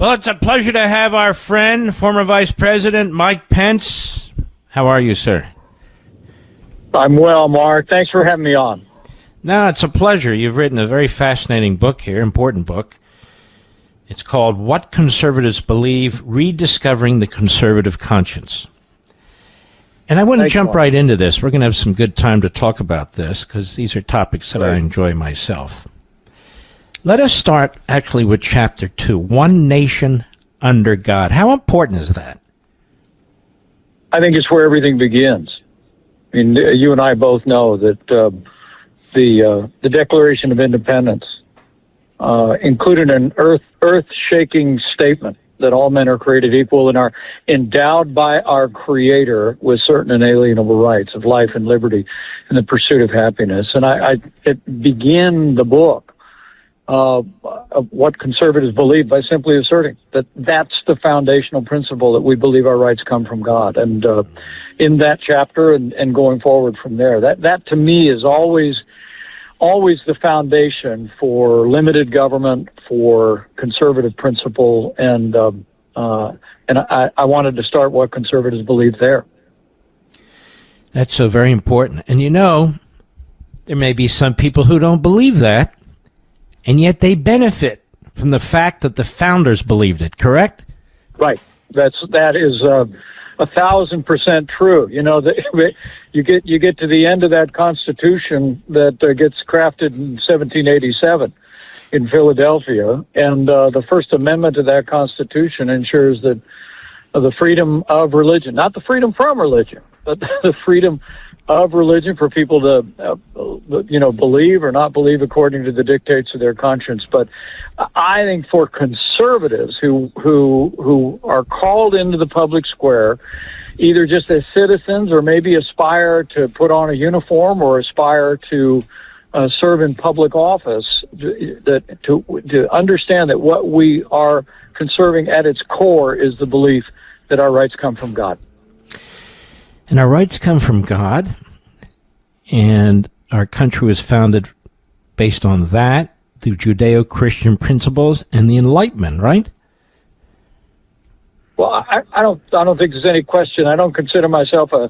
Well, it's a pleasure to have our friend, former Vice President Mike Pence. How are you, sir? I'm well, Mark. Thanks for having me on. No, it's a pleasure. You've written a very fascinating book here, important book. It's called What Conservatives Believe, Rediscovering the Conservative Conscience. And I want to jump right into this. We're going to have some good time to talk about this because these are topics that I enjoy myself. Let us start actually with Chapter 2, One Nation Under God. How important is that? I think it's where everything begins. I mean, you and I both know that the Declaration of Independence included an earth-shaking statement that all men are created equal and are endowed by our Creator with certain inalienable rights of life and liberty and the pursuit of happiness. And it began the book of what conservatives believe by simply asserting that that's the foundational principle, that we believe our rights come from God. And in that chapter and going forward from there, that to me is always the foundation for limited government, for conservative principle, and I wanted to start what conservatives believe there. That's so very important. And you know, there may be some people who don't believe that, and yet they benefit from the fact that the founders believed it, correct? Right. That is 1,000% true. You know, you get to the end of that Constitution that gets crafted in 1787 in Philadelphia, and the First Amendment to that Constitution ensures that the freedom of religion, not the freedom from religion, but the freedom of religion for people to, believe or not believe according to the dictates of their conscience. But I think for conservatives who are called into the public square, either just as citizens or maybe aspire to put on a uniform or aspire to serve in public office, to understand that what we are conserving at its core is the belief that our rights come from God. And our rights come from God, and our country was founded based on that, the Judeo-Christian principles, and the Enlightenment, right? Well, I don't think there's any question. I don't consider myself a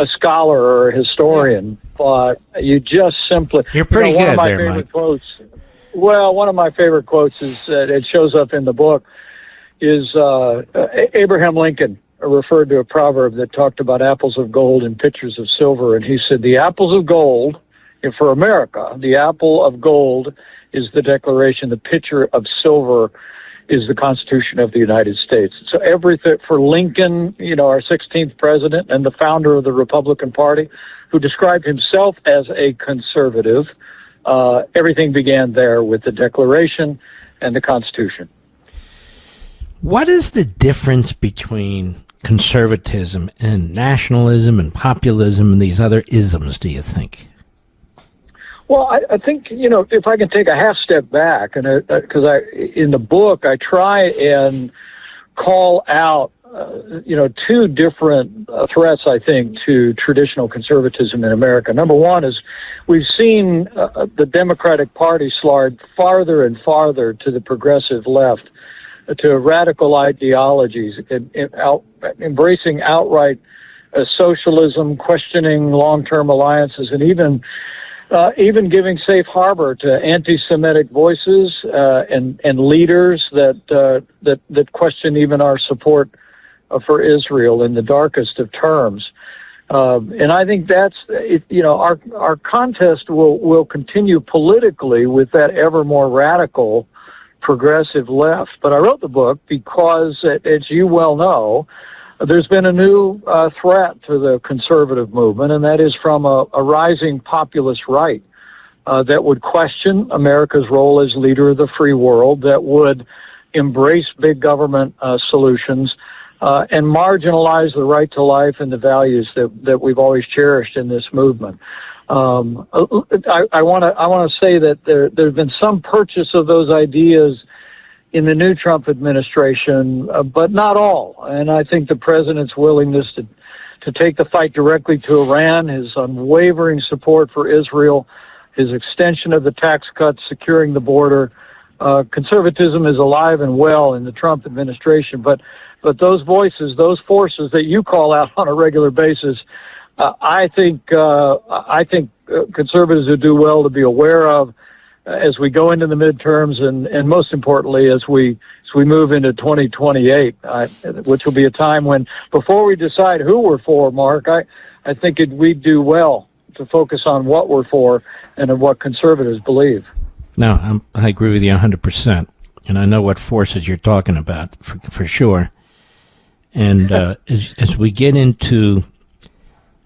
scholar or a historian, but you just simply... You're pretty good there, Mike. One of my favorite quotes is that it shows up in the book is Abraham Lincoln referred to a proverb that talked about apples of gold and pitchers of silver, and he said, the apples of gold, and for America, the apple of gold is the Declaration, the pitcher of silver is the Constitution of the United States. So everything for Lincoln, our 16th president and the founder of the Republican Party, who described himself as a conservative, everything began there with the Declaration and the Constitution. What is the difference between conservatism and nationalism and populism and these other isms, do you think? Well, I think, if I can take a half step back, and because in the book, I try and call out, two different threats, I think, to traditional conservatism in America. Number one is we've seen the Democratic Party slide farther and farther to the progressive left, to radical ideologies, embracing outright socialism, questioning long-term alliances, and even giving safe harbor to anti-Semitic voices and leaders that question even our support for Israel in the darkest of terms. And I think that's our contest will continue politically with that ever more radical progressive left. But I wrote the book because, as you well know, there's been a new threat to the conservative movement, and that is from a rising populist right that would question America's role as leader of the free world, that would embrace big government solutions, and marginalize the right to life and the values that we've always cherished in this movement. I want to say that there's been some purchase of those ideas in the new Trump administration, but not all. And I think the president's willingness to take the fight directly to Iran, his unwavering support for Israel, his extension of the tax cuts, securing the border, conservatism is alive and well in the Trump administration, but those voices, those forces that you call out on a regular basis, I think conservatives would do well to be aware of as we go into the midterms, and most importantly, as we move into 2028, which will be a time when, before we decide who we're for, Mark, I think we'd do well to focus on what we're for and what conservatives believe. No, I agree with you 100%, and I know what forces you're talking about for sure. And as we get into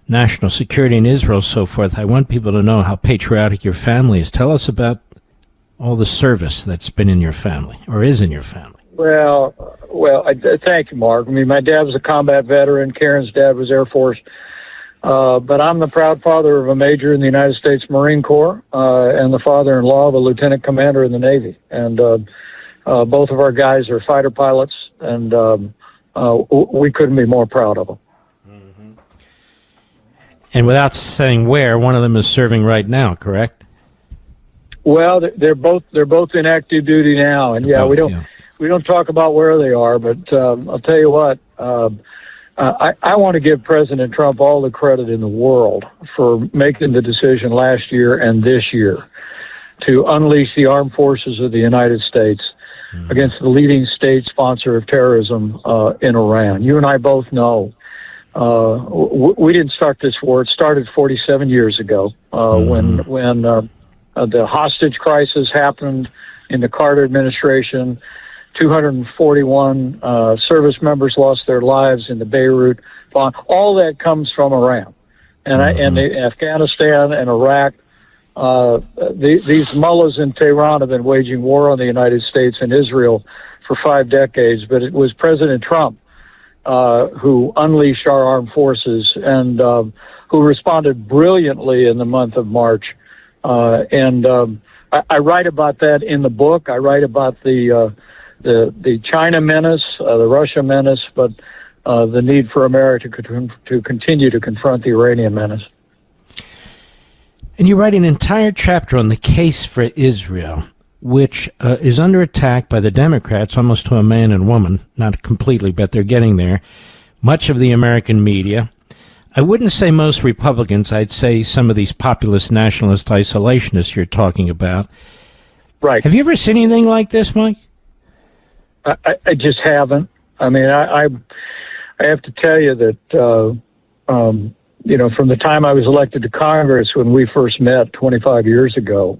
national security in Israel, so forth, I want people to know how patriotic your family is. Tell us about all the service that's been in your family, or is in your family. Well, thank you, Mark. I mean, my dad was a combat veteran. Karen's dad was Air Force. But I'm the proud father of a major in the United States Marine Corps, and the father-in-law of a lieutenant commander in the Navy. And both of our guys are fighter pilots, and we couldn't be more proud of them. Mm-hmm. And without saying where, one of them is serving right now, correct? Well, they're both in active duty now, and we don't talk about where they are, but I'll tell you what. I want to give President Trump all the credit in the world for making the decision last year and this year to unleash the armed forces of the United States against the leading state sponsor of terrorism in Iran. You and I both know we didn't start this war. It started 47 years ago when the hostage crisis happened in the Carter administration. 241 service members lost their lives in the Beirut bomb. All that comes from Iran, and Afghanistan and Iraq. These mullahs in Tehran have been waging war on the United States and Israel for 5 decades. But it was President Trump who unleashed our armed forces and who responded brilliantly in the month of March. I write about that in the book. I write about the China menace, the Russia menace, but the need for America to continue to confront the Iranian menace. And you write an entire chapter on the case for Israel, which is under attack by the Democrats, almost to a man and woman, not completely, but they're getting there. Much of the American media. I wouldn't say most Republicans. I'd say some of these populist, nationalist, isolationists you're talking about. Right. Have you ever seen anything like this, Mike? I just haven't. I mean, I have to tell you that, from the time I was elected to Congress when we first met 25 years ago,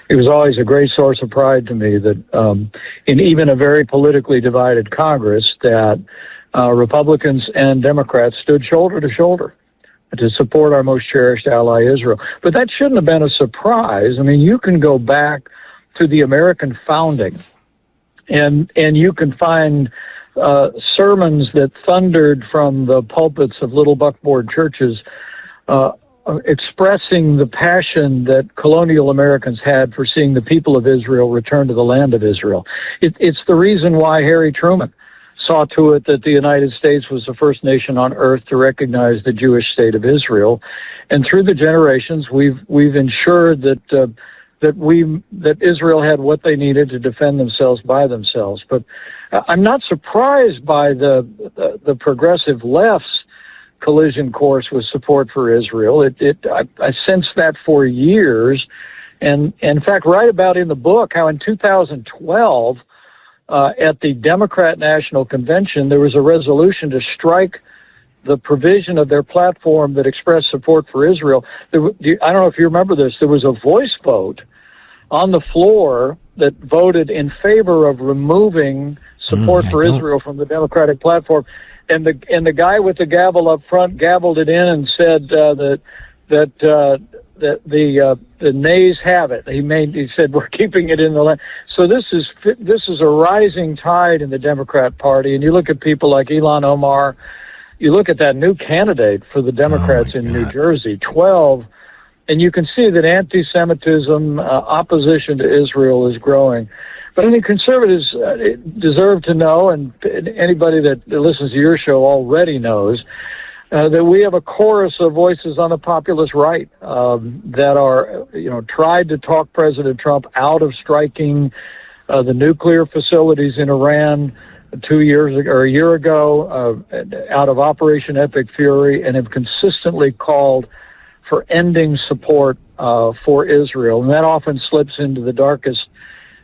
it was always a great source of pride to me that in even a very politically divided Congress that Republicans and Democrats stood shoulder to shoulder to support our most cherished ally, Israel. But that shouldn't have been a surprise. I mean, you can go back to the American founding, and you can find sermons that thundered from the pulpits of little buckboard churches expressing the passion that colonial Americans had for seeing the people of Israel return to the land of Israel. It's the reason why Harry Truman saw to it that the United States was the first nation on earth to recognize the Jewish state of Israel. And through the generations, we've ensured that Israel had what they needed to defend themselves by themselves. But I'm not surprised by the progressive left's collision course with support for Israel. I sensed that for years, and in fact, write about in the book how in 2012 at the Democrat National Convention there was a resolution to strike the provision of their platform that expressed support for Israel. I don't know if you remember this. There was a voice vote on the floor that voted in favor of removing support for Israel from the Democratic platform, and the guy with the gavel up front gavelled it in and said that the nays have it. He said we're keeping it in the land. So this is a rising tide in the Democrat Party, and you look at people like Ilhan Omar. You look at that new candidate for the Democrats in New Jersey, 12, and you can see that anti-Semitism, opposition to Israel is growing. But I think conservatives deserve to know, and anybody that listens to your show already knows, that we have a chorus of voices on the populist right that are, tried to talk President Trump out of striking the nuclear facilities in Iran 2 years ago, or a year ago, out of Operation Epic Fury, and have consistently called for ending support for Israel. And that often slips into the darkest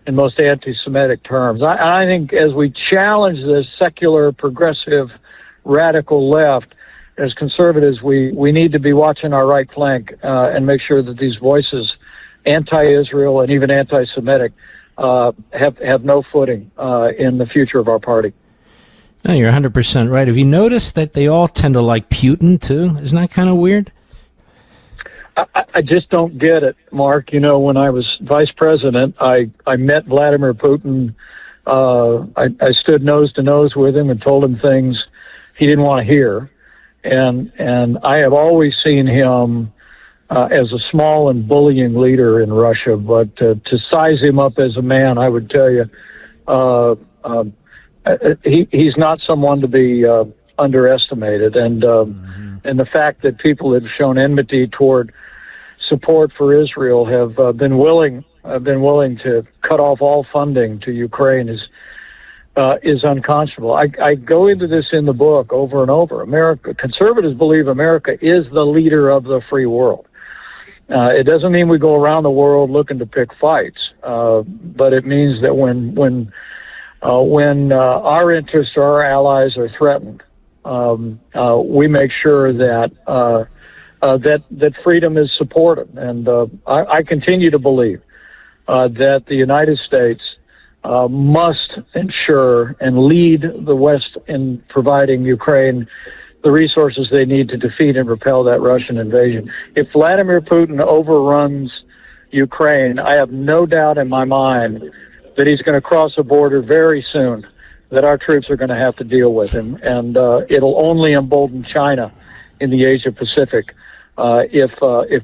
and most anti-Semitic terms. I think as we challenge the secular, progressive, radical left, as conservatives, we need to be watching our right flank and make sure that these voices, anti-Israel and even anti-Semitic, have no footing in the future of our party. No, you're 100% right. Have you noticed that they all tend to like Putin, too? Isn't that kind of weird? I just don't get it, Mark. You know, when I was vice president, I met Vladimir Putin. I stood nose to nose with him and told him things he didn't want to hear. And I have always seen him as a small and bullying leader in Russia, but to size him up as a man, I would tell you, he's not someone to be underestimated. And the fact that people have shown enmity toward support for Israel have been willing to cut off all funding to Ukraine is unconscionable. I go into this in the book over and over. Conservatives believe America is the leader of the free world. It doesn't mean we go around the world looking to pick fights, but it means that when our interests or our allies are threatened, we make sure that that freedom is supported. And I continue to believe that the United States must ensure and lead the West in providing Ukraine the resources they need to defeat and repel that Russian invasion. If Vladimir Putin overruns Ukraine, I have no doubt in my mind that he's going to cross a border very soon, that our troops are going to have to deal with him. And it'll only embolden China in the Asia-Pacific if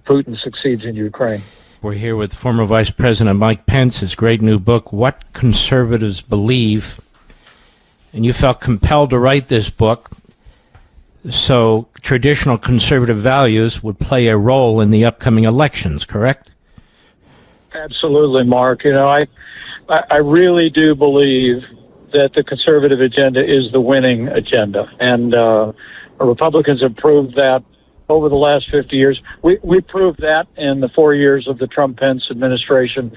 Putin succeeds in Ukraine. We're here with former Vice President Mike Pence, his great new book, What Conservatives Believe. And you felt compelled to write this book so traditional conservative values would play a role in the upcoming elections, correct? Absolutely, Mark. You know, I really do believe that the conservative agenda is the winning agenda. And Republicans have proved that over the last 50 years. We proved that in the 4 years of the Trump-Pence administration.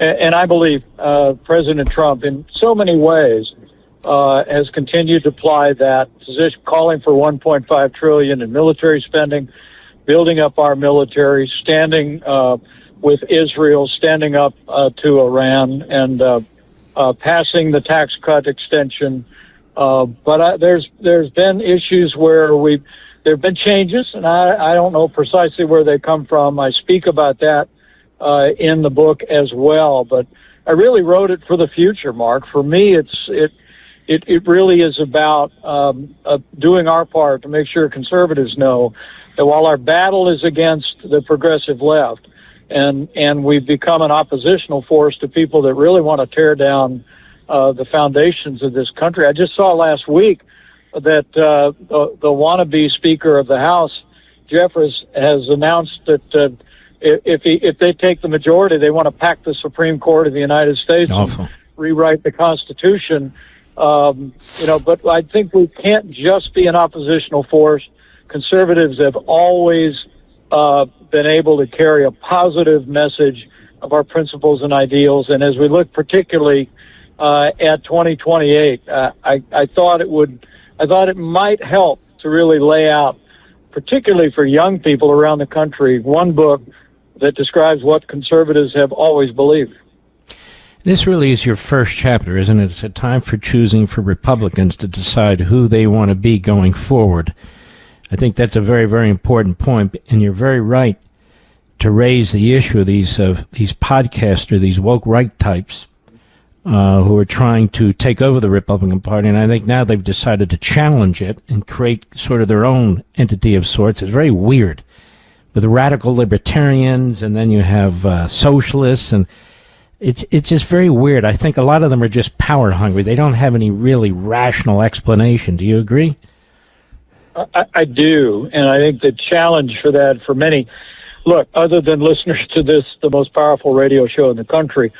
And I believe President Trump, in so many ways, has continued to apply that position, calling for $1.5 trillion in military spending, building up our military, standing with Israel, standing up to Iran, and passing the tax cut extension. But there's been issues where there have been changes, and I don't know precisely where they come from. I speak about that in the book as well, but I really wrote it for the future, Mark. For me, it really is about doing our part to make sure conservatives know that while our battle is against the progressive left, and we've become an oppositional force to people that really want to tear down the foundations of this country. I just saw last week that the wannabe Speaker of the House, Jeffries, has announced that if they take the majority, they want to pack the Supreme Court of the United States and rewrite the Constitution. But I think we can't just be an oppositional force. Conservatives have always been able to carry a positive message of our principles and ideals. And as we look particularly at 2028, I thought it might help to really lay out, particularly for young people around the country, one book that describes what conservatives have always believed. This really is your first chapter, isn't it? It's a time for choosing for Republicans to decide who they want to be going forward. I think that's a very, very important point, and you're very right to raise the issue of these podcasters, these woke right types, who are trying to take over the Republican Party, and I think now they've decided to challenge it and create sort of their own entity of sorts. It's very weird, with radical libertarians, and then you have socialists, and it's just very weird. I think a lot of them are just power hungry. They don't have any really rational explanation. Do you agree? I do, and I think the challenge for that for many, look, other than listeners to this, the most powerful radio show in the country,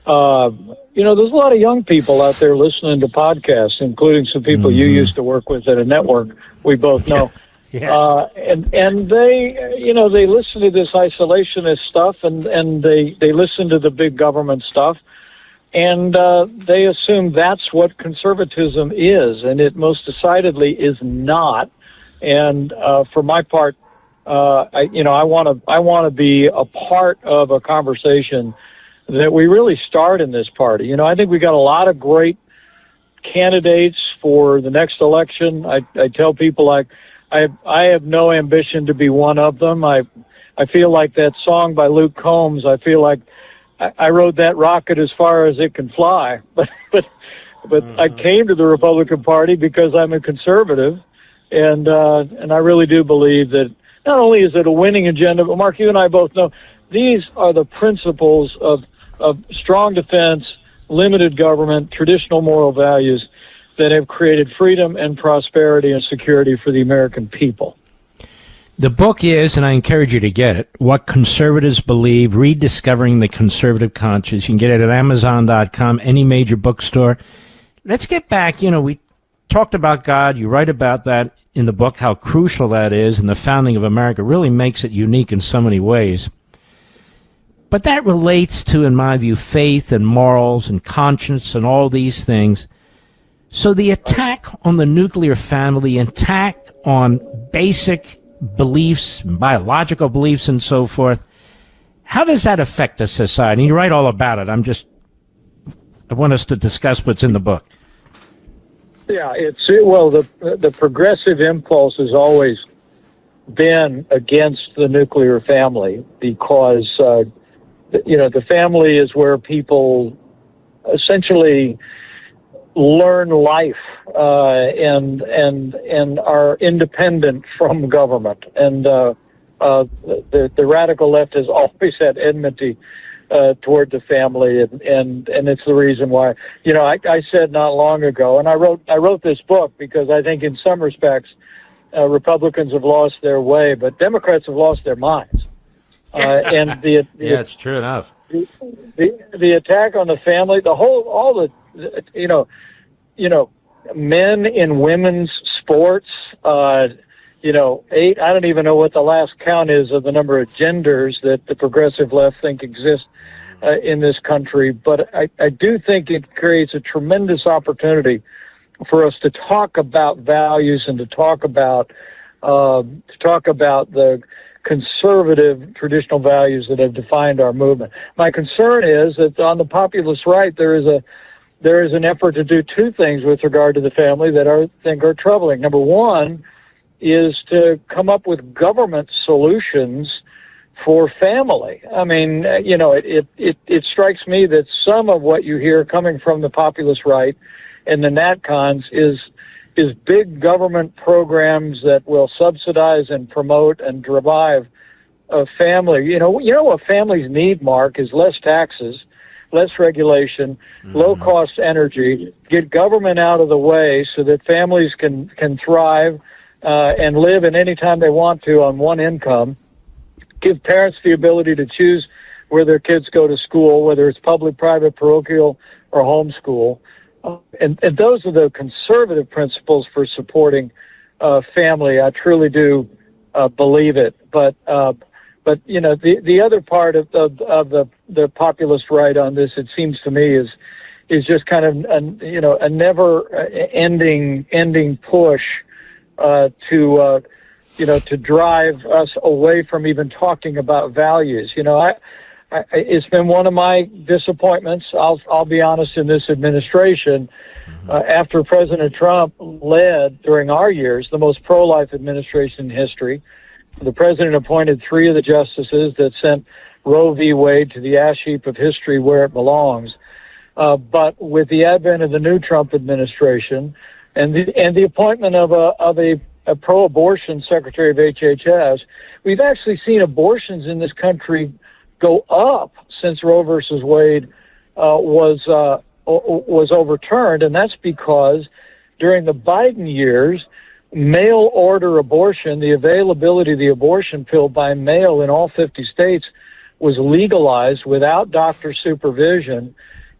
There's a lot of young people out there listening to podcasts, including some people you used to work with at a network we both know. Yeah. And they listen to this isolationist stuff, and they listen to the big government stuff, and they assume that's what conservatism is, and it most decidedly is not. And for my part, I want to be a part of a conversation that we really start in this party. I think we got a lot of great candidates for the next election. I tell people I have no ambition to be one of them. I feel like that song by Luke Combs. I feel like I rode that rocket as far as it can fly. But I came to the Republican Party because I'm a conservative, and I really do believe that not only is it a winning agenda, but Mark, you and I both know these are the principles of strong defense, limited government, traditional moral values that have created freedom and prosperity and security for the American people. The book is, and I encourage you to get it, What Conservatives Believe, Rediscovering the Conservative Conscience. You can get it at Amazon.com, any major bookstore. Let's get back. We talked about God. You write about that in the book, how crucial that is, and the founding of America really makes it unique in so many ways. But that relates to, in my view, faith and morals and conscience and all these things. So the attack on the nuclear family, attack on basic beliefs, biological beliefs and so forth, how does that affect a society? And you write all about it. I want us to discuss what's in the book. Yeah, the progressive impulse has always been against the nuclear family because, the family is where people essentially learn life and are independent from government. And the radical left has always had enmity toward the family, and it's the reason why. I said not long ago, and I wrote this book because I think in some respects Republicans have lost their way, but Democrats have lost their minds. And it's true enough. The attack on the family, men in women's sports, I don't even know what the last count is of the number of genders that the progressive left think exist in this country. But I do think it creates a tremendous opportunity for us to talk about values and to talk about the conservative traditional values that have defined our movement. My concern is that on the populist right, there is an effort to do two things with regard to the family that I think are troubling. Number one is to come up with government solutions for family. I mean, it strikes me that some of what you hear coming from the populist right and the NatCons is big government programs that will subsidize and promote and drive a family. What families need, Mark, is less taxes, less regulation, low-cost energy, get government out of the way so that families can thrive and live in any time they want to on one income, give parents the ability to choose where their kids go to school, whether it's public, private, parochial, or homeschool. And those are the conservative principles for supporting family. I truly do believe it. But the other part of the populist right on this, it seems to me, is just kind of a never ending push to drive us away from even talking about values. It's been one of my disappointments. I'll be honest, in this administration, after President Trump led during our years the most pro-life administration in history, the president appointed 3 of the justices that sent Roe v. Wade to the ash heap of history where it belongs. But with the advent of the new Trump administration and the appointment of a pro-abortion Secretary of HHS, we've actually seen abortions in this country go up since Roe versus Wade was overturned, and that's because during the Biden years, mail order abortion, the availability of the abortion pill by mail in all 50 states was legalized without doctor supervision,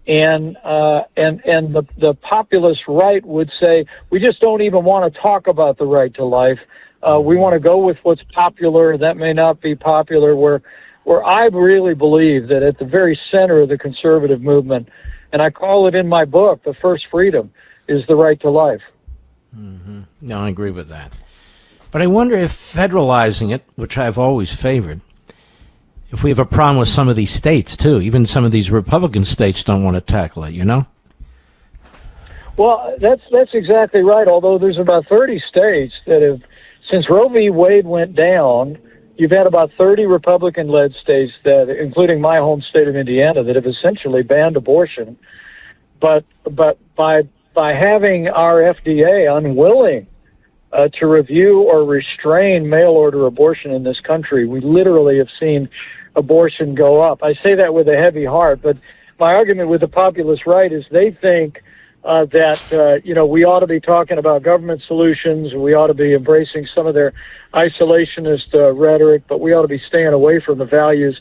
and the populist right would say, we just don't even want to talk about the right to life. We want to go with what's popular. That may not be popular. Where I really believe that at the very center of the conservative movement, and I call it in my book, the first freedom, is the right to life. Mm-hmm. No, I agree with that. But I wonder if federalizing it, which I've always favored, if we have a problem with some of these states, too. Even some of these Republican states don't want to tackle it, you know? Well, that's exactly right, although there's about 30 states that have, since Roe v. Wade went down, you've had about 30 Republican-led states, that, including my home state of Indiana, that have essentially banned abortion. But by having our FDA unwilling to review or restrain mail-order abortion in this country, we literally have seen abortion go up. I say that with a heavy heart, but my argument with the populist right is they think that we ought to be talking about government solutions. We ought to be embracing some of their isolationist rhetoric, but we ought to be staying away from the values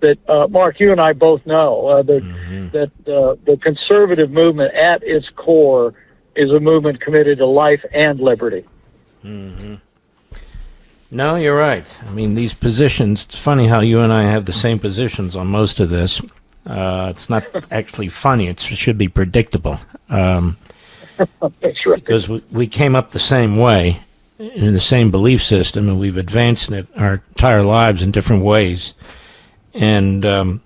that, Mark, you and I both know, that the conservative movement at its core is a movement committed to life and liberty. Mm-hmm. No, you're right. I mean, these positions, it's funny how you and I have the same positions on most of this. It's not actually funny. It should be predictable. That's right. Because we came up the same way, in the same belief system, and we've advanced in it our entire lives in different ways. And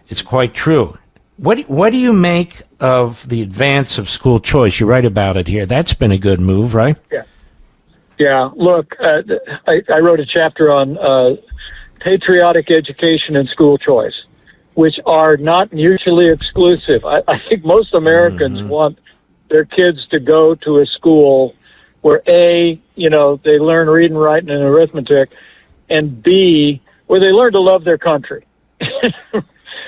it's quite true. What do you make of the advance of school choice? You write about it here. That's been a good move, right? Yeah. Look, I wrote a chapter on patriotic education and school choice, which are not mutually exclusive. I think most Americans want their kids to go to a school where A, they learn reading, writing, and arithmetic, and B, where they learn to love their country.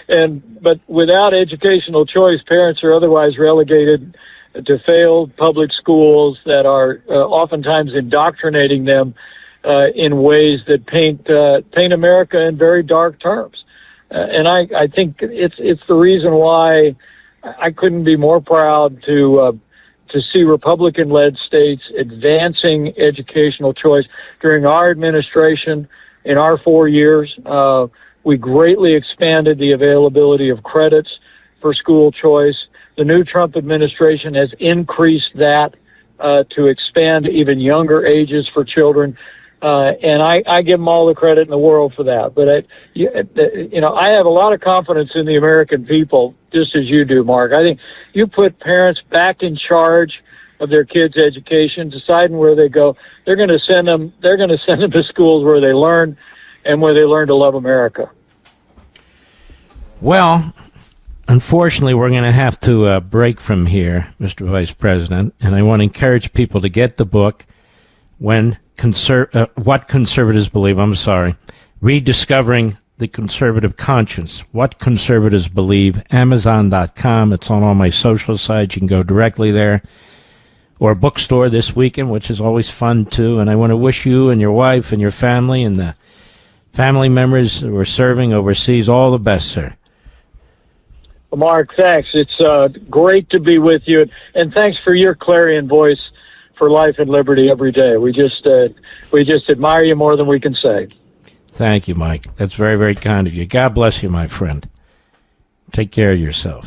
But without educational choice, parents are otherwise relegated to failed public schools that are oftentimes indoctrinating them in ways that paint America in very dark terms. And I think it's the reason why I couldn't be more proud to see Republican-led states advancing educational choice during our administration. In our 4 years, we greatly expanded the availability of credits for school choice. The new Trump administration has increased that to expand even younger ages for children. And I give them all the credit in the world for that. But I have a lot of confidence in the American people, just as you do, Mark. I think you put parents back in charge of their kids' education, deciding where they go. They're going to send them. They're going to send them to schools where they learn and where they learn to love America. Well, unfortunately, we're going to have to break from here, Mr. Vice President, and I want to encourage people to get the book, What Conservatives Believe, Rediscovering the Conservative Conscience, What Conservatives Believe, Amazon.com. It's on all my social sites. You can go directly there. Or a bookstore this weekend, which is always fun, too. And I want to wish you and your wife and your family and the family members who are serving overseas all the best, sir. Mark, thanks. It's great to be with you. And thanks for your clarion voice for life and liberty every day. We just admire you more than we can say. Thank you, Mike. That's very, very kind of you. God bless you, my friend. Take care of yourself.